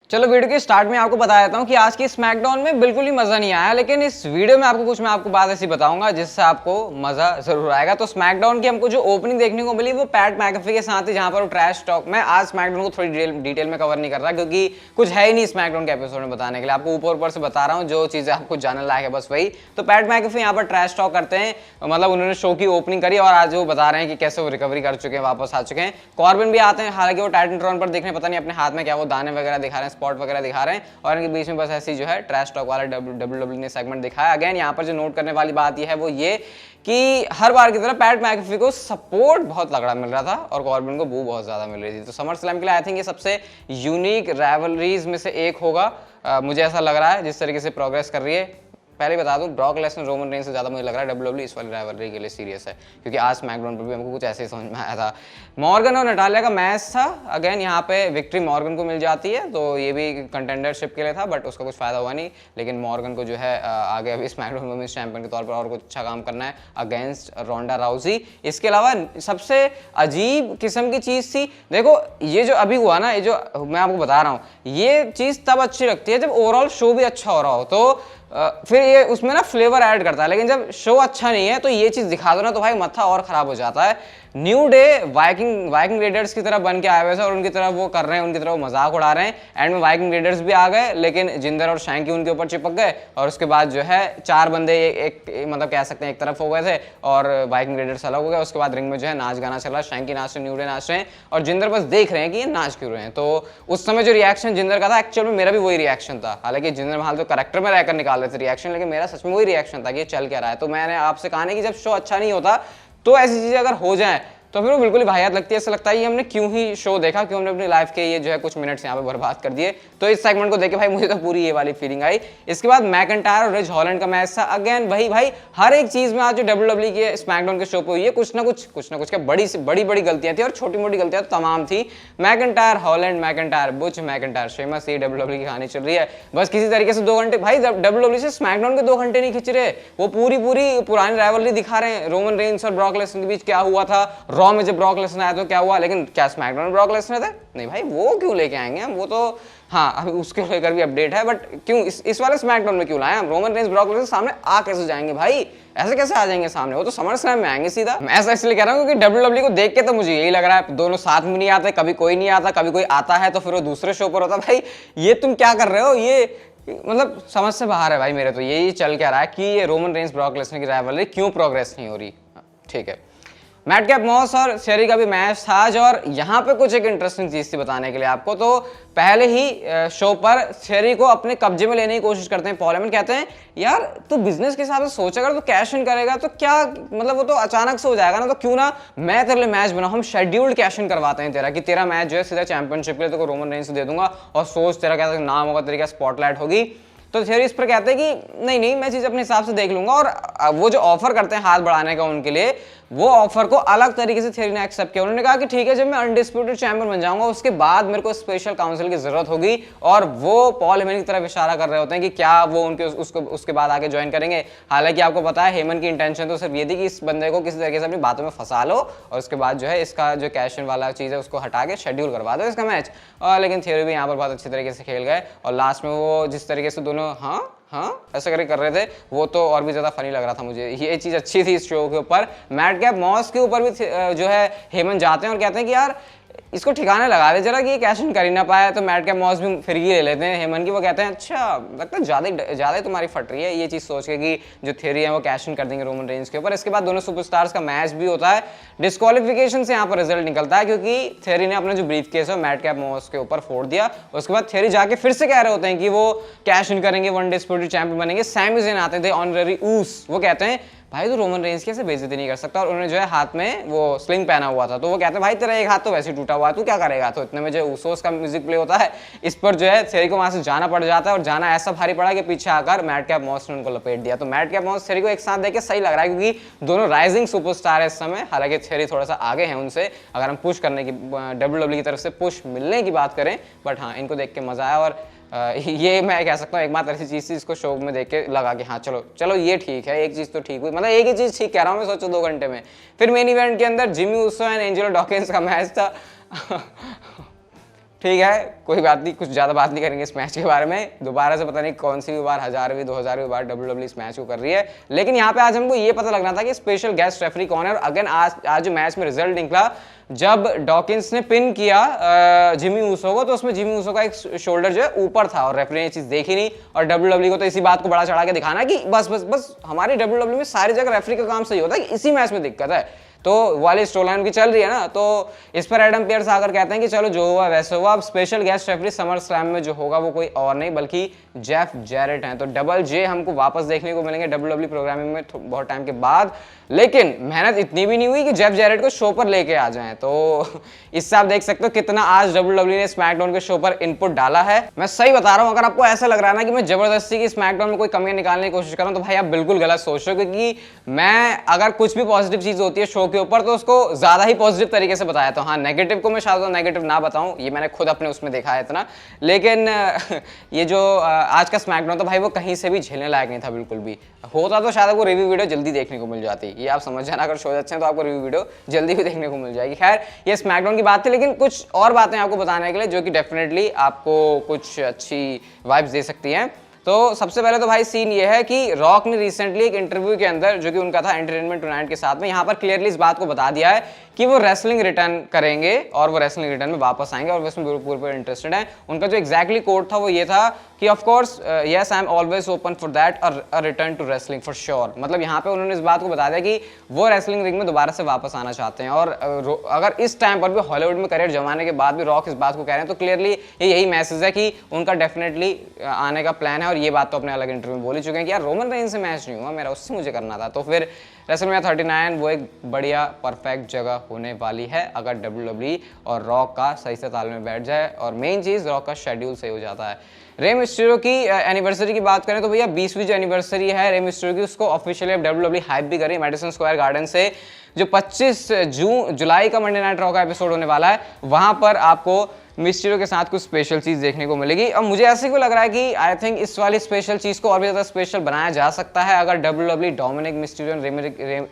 चलो वीडियो के स्टार्ट में आपको बता देता हूँ कि आज की स्मैकडाउन में बिल्कुल ही मजा नहीं आया, लेकिन इस वीडियो में मैं आपको बात ऐसी बताऊंगा जिससे आपको मजा जरूर आएगा। तो स्मैकडाउन की हमको जो ओपनिंग देखने को मिली वो पैट मैकेफी के साथ ही, जहां पर वो ट्रैश टॉक में आज स्मैकडाउन को थोड़ी डिटेल में कवर नहीं कर रहा क्योंकि कुछ है ही नहीं स्मैकडाउन के एपिसोड में बताने के लिए। आपको ऊपर से बता रहा हूँ जो चीजें आपको जानने लायक है बस वही। तो पैट मैकेफी यहाँ पर ट्रैश टॉक करते हैं, मतलब उन्होंने शो की ओपनिंग करी और आज वो बता रहे हैं कि कैसे वो रिकवरी कर चुके हैं, वापस आ चुके हैं। कॉर्बिन भी आते हैं, हालांकि वो टाइटनट्रॉन पर देखने पता नहीं अपने हाथ में क्या वो दाने वगैरह दिखा रहे हैं, स्पॉट वगैरह दिखा रहे हैं, और इनके बीच में बस ऐसी जो है ट्रैश टॉक वाला डब्ल्यूडब्ल्यूई ने सेगमेंट दिखाया। अगेन यहाँ पर जो नोट करने वाली बात यह है वो ये कि हर बार की तरह पैट मैकेफी को सपोर्ट बहुत तगड़ा मिल रहा था और कॉर्बिन को बू बहुत ज्यादा मिल रही थी। तो समर स्लैम के लिए आई थिंक ये सबसे यूनिक राइवलरीज में से एक होगा, मुझे ऐसा लग रहा है जिस तरीके से प्रोग्रेस कर रही है। पहले बता दूं, ब्रॉक लेसनर रोमन रेंज से ज्यादा मुझे लग रहा है डब्ल्यूडब्ल्यूई इस वाली राइवलरी के लिए सीरियस है, क्योंकि आज स्मैकडाउन पर भी हमको कुछ ऐसे ही समझ में आया था। मॉर्गन और नटालिया का मैच था, अगेन यहाँ पे विक्ट्री मॉर्गन को मिल जाती है, तो ये भी कंटेंडरशिप के लिए था बट उसका कुछ फायदा हुआ नहीं। लेकिन मॉर्गन को जो है आगे अभी स्मैकडाउन वुमेन्स चैंपियन के तौर पर और कुछ अच्छा काम करना है अगेंस्ट रोंडा राउजी। इसके अलावा सबसे अजीब किस्म की चीज थी, देखो ये जो अभी हुआ ना, ये जो मैं आपको बता रहा हूँ, ये चीज तब अच्छी लगती है जब ओवरऑल शो भी अच्छा हो रहा हो, तो फिर ये उसमें ना फ्लेवर ऐड करता है। लेकिन जब शो अच्छा नहीं है तो ये चीज दिखा दो ना तो भाई माथा और खराब हो जाता है। न्यू डे वाइकिंग रेडर्स की तरह बन के आए हुए थे और उनकी तरफ वो कर रहे हैं, उनकी तरफ मजाक उड़ा रहे हैं। एंड में वाइकिंग रेडर्स भी आ गए, लेकिन जिंदर और शैंकी उनके ऊपर चिपक गए और उसके बाद जो है चार बंदे एक मतलब कह सकते हैं एक तरफ हो गए थे और वाइकिंग रेडर्स अलग हो गए। उसके बाद रिंग में जो है नाच गाना चल रहा है, शैंकी नाच रहे, न्यू डे नाच रहे हैं और जिंदर बस देख रहे हैं कि ये नाच क्यों रहे हैं। तो उस समय जो रिएक्शन जिंदर का था, एक्चुअल में मेरा भी वही रिएक्शन था। हालांकि जिंदर महाल तो करेक्टर में रहकर निकाल रहे थे रिएक्शन, लेकिन मेरा सच में वही रिएक्शन था कि ये चल क्या रहा है। तो मैंने आपसे कहा नहीं कि जब शो अच्छा नहीं होता तो ऐसी चीजें अगर हो जाए तो फिर वो बिल्कुल ही वाहियात लगती है। ऐसा लगता है ये हमने क्यों ही शो देखा, क्यों हमने अपनी लाइफ के ये जो है कुछ मिनट्स यहाँ पे बर्बाद कर दिए। तो इस सेगमेंट को देख के भाई मुझे तो पूरी ये वाली फीलिंग आई। इसके बाद मैकइंटायर और रिज हॉलैंड का मैच था। अगेन भाई हर एक चीज में आज जो डब्ल्यूडब्ल्यूई के स्मैकडाउन के शो पे हुई है कुछ ना कुछ क्या बड़ी गलतियां थी और छोटी मोटी गलतियां तो तमाम थी। McIntyre Holland, McIntyre Butch, McIntyre Sheamus, ये डब्ल्यूडब्ल्यूई की कहानी चल रही है। बस किसी तरीके से 2 घंटे भाई डब्ल्यूडब्ल्यूई से स्मैकडाउन के 2 घंटे नहीं खिंच रहे, वो पूरी पुरानी राइवलरी दिखा रहे हैं। रोमन रेंस और ब्रॉक लेसनर के बीच क्या हुआ था, रॉ में जब ब्रॉक लेसनर आया तो क्या हुआ, लेकिन क्या स्मैकडाउन में ब्रॉक लेसनर थे? नहीं भाई, वो क्यों लेके आएंगे हम, वो तो हाँ अभी उसके लेकर भी अपडेट है, बट क्यों इस वाले स्मैकडाउन में क्यों लाए हम? रोमन रेंस ब्रॉक लेसनर सामने आ कैसे जाएंगे भाई, ऐसे कैसे आ जाएंगे सामने? वो तो समर स्लैम में आएंगे सीधा। मैं ऐसा इसलिए कह रहा हूँ क्योंकि डब्ल्यूडब्ल्यूई को देख के तो मुझे यही लग रहा है दोनों साथ में नहीं आते, कभी कोई नहीं आता, कभी कोई आता है तो फिर वो दूसरे शो पर होता। भाई ये तुम क्या कर रहे हो, ये मतलब समझ से बाहर है भाई मेरे। तो यही चल क्या रहा है कि ये रोमन रेंस ब्रॉक लेसनर की राइवलरी क्यों प्रोग्रेस नहीं हो रही। ठीक है, मैट कैप मॉस और शेरी का भी मैच था आज, और यहाँ पे कुछ एक इंटरेस्टिंग चीज थी बताने के लिए आपको। तो पहले ही शो पर शेरी को अपने कब्जे में लेने की कोशिश करते हैं पॉल हेमन, कहते हैं यार तू बिजनेस के हिसाब से सोच, अगर तू कैश इन करेगा तो क्या मतलब वो तो अचानक से हो जाएगा ना, तो क्यों ना मैं तेरे लिए मैच बनाऊं, हम शेड्यूल्ड कैश इन करवाते हैं तेरा, कि तेरा मैच जो है सीधा चैंपियनशिप के लिए तो रोमन रेंस से दे दूंगा और सोच तेरा क्या नाम होगा, तेरी क्या स्पॉटलाइट होगी। तो थ्योरी इस पर कहते हैं कि नहीं मैं चीज अपने हिसाब से देख लूंगा, और वो जो ऑफर करते हैं हाथ बढ़ाने का उनके लिए, वो ऑफर को अलग तरीके से थ्योरी ने एक्सेप्ट किया। उन्होंने कहा कि ठीक है, जब मैं अनडिस्प्यूटेड चैंपियन बन जाऊंगा उसके बाद मेरे को स्पेशल काउंसिल की जरूरत होगी, और वो पॉल हेमन की तरफ इशारा कर रहे होते हैं कि क्या वो उनके उसके बाद आगे ज्वाइन करेंगे। हालांकि आपको पता है हेमन की इंटेंशन तो सिर्फ ये थी कि इस बंदे को किसी तरीके से अपनी बातों में फंसा लो और उसके बाद जो है इसका जो कैश इन वाला चीज है उसको हटा के शेड्यूल करवा दो इसका मैच। लेकिन थ्योरी भी यहाँ पर बहुत अच्छी तरीके से खेल गए और लास्ट में वो जिस तरीके से दोनों हाँ ऐसा करके कर रहे थे वो तो और भी ज्यादा फनी लग रहा था मुझे। ये चीज अच्छी थी इस शो के ऊपर। मैट कैप मॉस के ऊपर भी जो है हेमन जाते हैं और कहते हैं कि यार इसको ठिकाने लगा दे जरा कि ये कैश इन कर ही ना पाया। तो मैट कैप मॉस भी फिर ये ले लेते हैं हेमन की। वो कहते हैं अच्छा लगता है ज्यादा तुम्हारी फट रही है, ये चीज सोच के कि जो थ्योरी है वो कैश इन कर देंगे रोमन रेंस के ऊपर। इसके बाद दोनों सुपरस्टार्स का मैच भी होता है। डिस्क्वालिफिकेशन से यहाँ पर रिजल्ट निकलता है क्योंकि थ्योरी ने अपना जो ब्रीफ केस है मैट कैप मॉस के ऊपर फोड़ दिया। उसके बाद थ्योरी जाके फिर से कह रहे होते हैं कि वो कैश इन करेंगे, वन डिस्प्यूटेड चैंपियन बनेंगे। सैमी ज़ेन आते थे ऑनररी ऊस, वो कहते हैं भाई तो रोमन रेंस कैसे बेइज्जती नहीं कर सकता, और उन्होंने जो है हाथ में वो स्लिंग पहना हुआ था। तो वो कहते हैं भाई तेरा एक हाथ तो वैसे टूटा हुआ है, तू क्या करेगा। तो इतने में जो उसोस का म्यूजिक प्ले होता है, इस पर जो है थ्योरी को वहां से जाना पड़ जाता है, और जाना ऐसा भारी पड़ा कि पीछे आकर मैट कैप मॉस ने उनको लपेट दिया। तो मैट कैप मॉस थ्योरी को एक साथ देख के सही लग रहा है क्योंकि दोनों राइजिंग सुपरस्टार है इस समय। हालांकि थ्योरी थोड़ा सा आगे है उनसे अगर हम पुश करने की डब्ल्यूडब्ल्यूई की तरफ से पुश मिलने की बात करें, बट हाँ इनको देख के मजा आया। और ये मैं कह सकता हूँ एक बात ऐसी चीज थी इसको शो में देख के लगा कि हाँ चलो ये ठीक है, एक चीज तो ठीक हुई, मतलब एक ही चीज ठीक कह रहा हूँ मैं, सोचो 2 घंटे में। फिर मेन इवेंट के अंदर Jimmy Uso and Angelo Dawkins का मैच था। ठीक है, कोई बात नहीं, कुछ ज़्यादा बात नहीं करेंगे इस मैच के बारे में। दोबारा से पता नहीं कौन सी भी बार, 1000वीं 2000वीं बार WWE इस मैच को कर रही है। लेकिन यहाँ पे आज हमको ये पता लगना था कि स्पेशल गेस्ट रेफरी कौन है। और अगेन आज जो मैच में रिजल्ट निकला, जब डॉकिंस ने पिन किया जिमी ऊसो को, तो उसमें जिमी ऊसो का एक शोल्डर जो है ऊपर था और रेफरी ने ये चीज़ देखी नहीं। और WWE को तो इसी बात को बड़ा चढ़ा के दिखाना कि बस हमारी WWE में सारी जगह रेफरी का काम सही होता है, इसी मैच में दिक्कत है। तो वाली स्टोलाइन की चल रही है ना, तो इस पर एडम पियर्स आकर कहते हैं कि चलो जो हुआ वैसे हुआ। अब special guest referee summer slam में जो होगा वो कोई और नहीं बल्कि जेफ जैरेट हैं। तो डबल जे हमको वापस देखने को मिलेंगे WWE प्रोग्रामिंग में बहुत टाइम के बाद। लेकिन मेहनत इतनी भी नहीं हुई कि जेफ जैरेट को शो पर लेके आ जाएं। तो इससे आप देख सकते हो कितना आज WWE ने स्मैकडाउन के शो पर इनपुट डाला है। मैं सही बता रहा हूं, अगर आपको ऐसा लग रहा है ना कि मैं जबरदस्ती की स्मैकडाउन में कोई कमियां निकालने की कोशिश कर रहा हूं, तो भाई आप बिल्कुल गलत सोच रहे हो। क्योंकि मैं अगर कुछ भी पॉजिटिव चीज होती है शो के ऊपर तो उसको ज्यादा ही पॉजिटिव तरीके से बताया था। हाँ, नेगेटिव को मैं शायद नेगेटिव ना बताऊं, ये मैंने खुद अपने उसमें देखा है इतना। लेकिन ये जो आज का स्मैकडाउन था भाई, वो कहीं से भी झेलने लायक नहीं था बिल्कुल भी। होता तो शायद आपको रिव्यू वीडियो जल्दी देखने को मिल जाती, ये आप समझ जाना। अगर शो अच्छे हैं तो आपको रिव्यू वीडियो जल्दी भी देखने को मिल जाएगी। खैर, ये स्मैकडाउन की बात थी, लेकिन कुछ और बातें आपको बताने के लिए जो कि डेफिनेटली आपको कुछ अच्छी वाइब्स दे सकती हैं। तो सबसे पहले तो भाई सीन ये है कि रॉक ने रिसेंटली एक इंटरव्यू के अंदर, जो कि उनका था एंटरटेनमेंट टुनाइट के साथ में, यहाँ पर क्लियरली इस बात को बता दिया है कि वो रेसलिंग रिटर्न करेंगे और वो रेसलिंग रिटर्न में वापस आएंगे और वो इसमें पूरे इंटरेस्टेड हैं। उनका जो एग्जैक्टली कोड था वो ये था कि of course yes I am always open for that a return to wrestling for sure. मतलब यहाँ पे उन्होंने इस बात को बता दिया कि वो रेसलिंग रिंग में दोबारा से वापस आना चाहते हैं। और अगर इस टाइम पर भी हॉलीवुड में करियर जमाने के बाद भी रॉक इस बात को कह रहे हैं, तो क्लियरली यही मैसेज है कि उनका डेफिनेटली आने का प्लान है। और ये बात तो अपने अलग इंटरव्यू में बोल ही चुके हैं कि यार रोमन रेंज से मैच नहीं हुआ मेरा, उससे मुझे करना था। तो फिर रेसलमेनिया 39 वो एक बढ़िया परफेक्ट जगह होने वाली है अगर WWE और रॉक का सही से तालमेल बैठ जाए। और मेन चीज़, रॉक का शेड्यूल सही हो जाता है। रे मिस्टीरियो की एनिवर्सरी की बात करें तो भैया 20वीं जो एनिवर्सरी है रे मिस्टीरियो की, उसको ऑफिशियली अब WWE हाइप भी करी मैडिसन स्क्वायर गार्डन से। जो 25 जुलाई का मंडे नाइट रॉ का एपिसोड होने वाला है, वहां पर आपको मिस्टीरियो के साथ कुछ स्पेशल चीज़ देखने को मिलेगी। और मुझे ऐसे क्यों लग रहा है कि आई थिंक इस वाली स्पेशल चीज़ को और भी ज़्यादा स्पेशल बनाया जा सकता है अगर WWE Dominik Mysterio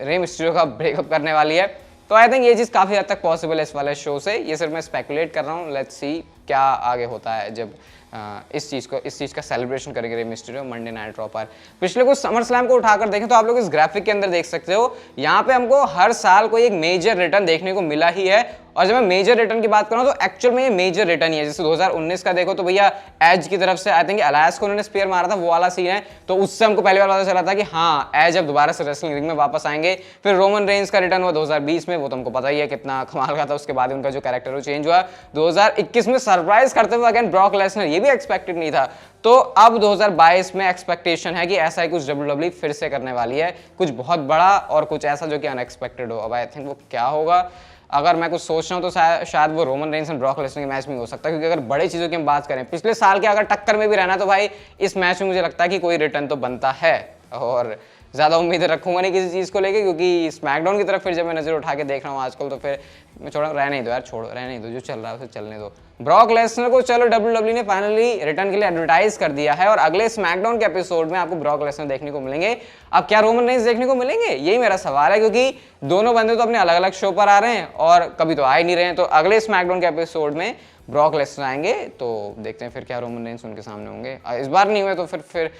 Rey Mysterio का ब्रेकअप करने वाली है। तो आई थिंक ये चीज़ काफ़ी हद तक पॉसिबल है इस वाले शो से। ये सिर्फ मैं स्पेकुलेट कर रहा हूँ, लेट्स सी क्या आगे होता है जब इस चीज़ का सेलिब्रेशन करेंगे Rey Mysterio Monday night raw पर। पिछले कुछ समर स्लैम को उठाकर देखें तो आप लोग इस ग्राफिक के अंदर देख सकते हो, यहाँ पे हमको हर साल कोई एक मेजर रिटर्न देखने को मिला ही है। और जब मैं मेजर रिटर्न की बात कर रहा हूँ तो एक्चुअल में ये मेजर रिटर्न ही है। जैसे 2019 का देखो तो भैया एज की तरफ से आई थिंक अलायस को उन्होंने स्पीयर मारा था, वो वाला सीन है। तो उससे हमको पहली बार पता चला था कि हाँ, एज अब दोबारा से रेसलिंग रिंग में वापस आएंगे। फिर रोमन रेंज का रिटर्न हुआ 2020 में, वो तो हमको पता ही है कितना कमाल का था। उसके बाद उनका जो कैरेक्टर वो चेंज हुआ। 2021 में सरप्राइज करते हुए अगेन ब्रॉक लेसनर, ये भी एक्सपेक्टेड नहीं था। तो अब 2022 में एक्सपेक्टेशन है कि ऐसा ही कुछ WWE फिर से करने वाली है, कुछ बहुत बड़ा और कुछ ऐसा जो कि अनएक्सपेक्टेड हो। अब आई थिंक वो क्या होगा, अगर मैं कुछ सोच रहा हूँ तो शायद वो Roman Reigns and Brock Lesnar के मैच में हो सकता है। क्योंकि अगर बड़े चीज़ों की हम बात करें, पिछले साल के अगर टक्कर में भी रहना तो भाई इस मैच में मुझे लगता है कि कोई रिटर्न तो बनता है। और ज़्यादा उम्मीदें रखूंगा नहीं किसी चीज़ को लेके, क्योंकि स्मैकडाउन की तरफ फिर जब मैं नज़र उठा के देख रहा हूँ आजकल, तो फिर मैं छोड़ा रहने दो यार, छोड़ो रहने दो, जो चल रहा है उसे चलने दो। ब्रॉक लेसनर को चलो WWE ने फाइनली रिटर्न के लिए एडवर्टाइज कर दिया है और अगले स्मैकडाउन के एपिसोड में आपको ब्रॉक लेसनर देखने को मिलेंगे। अब क्या रोमन रेंस देखने को मिलेंगे, यही मेरा सवाल है। क्योंकि दोनों बंदे तो अपने अलग अलग शो पर आ रहे हैं और कभी तो आ ही नहीं रहे हैं। तो अगले स्मैकडाउन के एपिसोड में ब्रॉक लेसनर आएंगे, तो देखते हैं फिर क्या रोमन रेंस उनके सामने होंगे। इस बार नहीं हुए तो फिर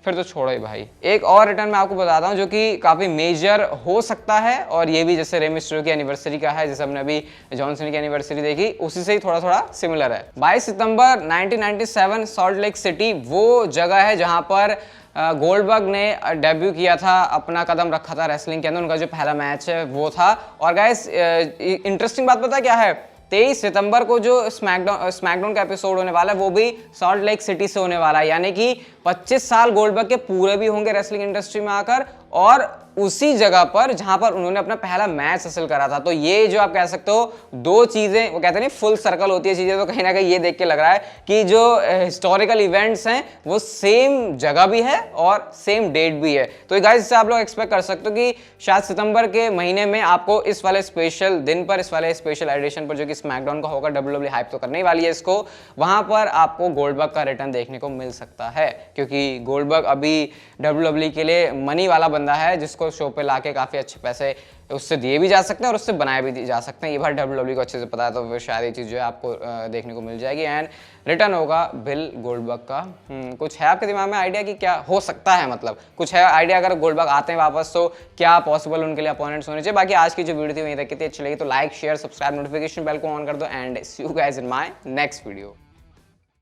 तो छोड़ो ही भाई। एक और रिटर्न मैं आपको बताता हूँ जो कि काफ़ी मेजर हो सकता है, और ये भी जैसे रे मिस्टीरियो की एनिवर्सरी का है, जैसे हमने अभी जॉन सीना की एनिवर्सरी देखी, उसी से ही थोड़ा थोड़ा सिमिलर है। 22 सितंबर 1997 सॉल्ट लेक सिटी वो जगह है जहाँ पर गोल्डबर्ग ने डेब्यू किया था, अपना कदम रखा था रेसलिंग के अंदर। उनका जो पहला मैच है वो था। और गाइस इंटरेस्टिंग बात पता क्या है, 23 सितंबर को जो स्मैकडाउन का एपिसोड होने वाला है वो भी सॉल्ट लेक सिटी से होने वाला है। यानी कि 25 साल गोल्डबर्ग के पूरे भी होंगे रेसलिंग इंडस्ट्री में आकर, और उसी जगह पर जहां पर उन्होंने अपना पहला मैच हासिल करा था। तो ये जो आप कह सकते हो दो चीजें, वो कहते हैं नहीं फुल सर्कल होती है चीजें, तो कहीं ना कहीं ये देख के लग रहा है कि जो हिस्टोरिकल इवेंट्स हैं वो सेम जगह भी है और सेम डेट भी है। तो गाइस इससे आप लोग एक्सपेक्ट कर सकते हो कि शायद सितंबर के महीने में आपको इस वाले स्पेशल दिन पर, इस वाले स्पेशल एडिशन पर जो कि स्मैकडाउन का होगा, WWE हाइप तो करने ही वाली है इसको, वहां पर आपको गोल्डबर्ग का रिटर्न देखने को मिल सकता है। क्योंकि गोल्डबर्ग अभी WWE के लिए मनी वाला बंदा है, जिसको उसको शो पे लाके काफ़ी अच्छे पैसे उससे दिए भी जा सकते हैं और उससे बनाए भी जा सकते हैं। ये बात WWE को अच्छे से पता है, तो फिर शायद ये चीज़ जो है आपको देखने को मिल जाएगी। एंड रिटर्न होगा बिल गोल्डबर्ग का। कुछ है आपके दिमाग में आइडिया कि क्या हो सकता है, मतलब कुछ है आइडिया अगर गोल्डबर्ग आते हैं वापस तो क्या पॉसिबल उनके लिए अपोनेंट्स होने चाहिए? बाकी आज की जो वीडियो थी वहीं तक की थी, अच्छी लगी तो like share subscribe notification bell को ऑन कर दो and see you guys in my next video.